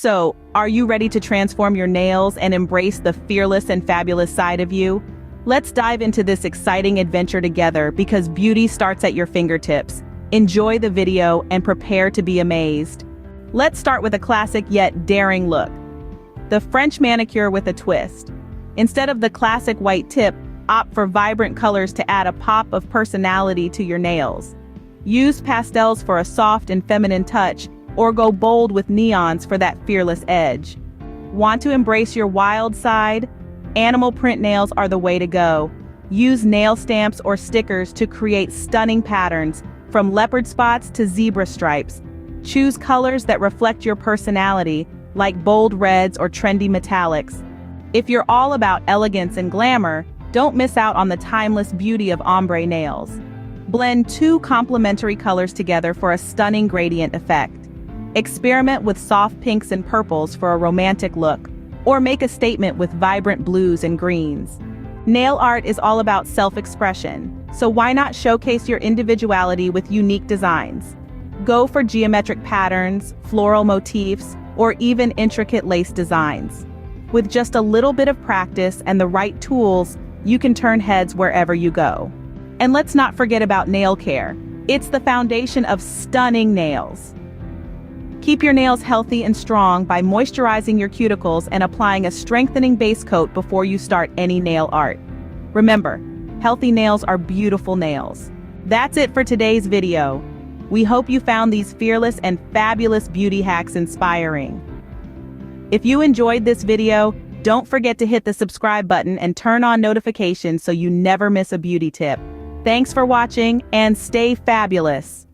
So, are you ready to transform your nails and embrace the fearless and fabulous side of you? Let's dive into this exciting adventure together because beauty starts at your fingertips. Enjoy the video and prepare to be amazed. Let's start with a classic yet daring look. The French manicure with a twist. Instead of the classic white tip, opt for vibrant colors to add a pop of personality to your nails. Use pastels for a soft and feminine touch, or go bold with neons for that fearless edge. Want to embrace your wild side? Animal print nails are the way to go. Use nail stamps or stickers to create stunning patterns, from leopard spots to zebra stripes. Choose colors that reflect your personality, like bold reds or trendy metallics. If you're all about elegance and glamour, don't miss out on the timeless beauty of ombre nails. Blend two complementary colors together for a stunning gradient effect. Experiment with soft pinks and purples for a romantic look, or make a statement with vibrant blues and greens. Nail art is all about self-expression, so why not showcase your individuality with unique designs? Go for geometric patterns, floral motifs, or even intricate lace designs. With just a little bit of practice and the right tools, you can turn heads wherever you go. And let's not forget about nail care. It's the foundation of stunning nails. Keep your nails healthy and strong by moisturizing your cuticles and applying a strengthening base coat before you start any nail art. Remember, healthy nails are beautiful nails. That's it for today's video. We hope you found these fearless and fabulous beauty hacks inspiring. If you enjoyed this video, don't forget to hit the subscribe button and turn on notifications so you never miss a beauty tip. Thanks for watching and stay fabulous.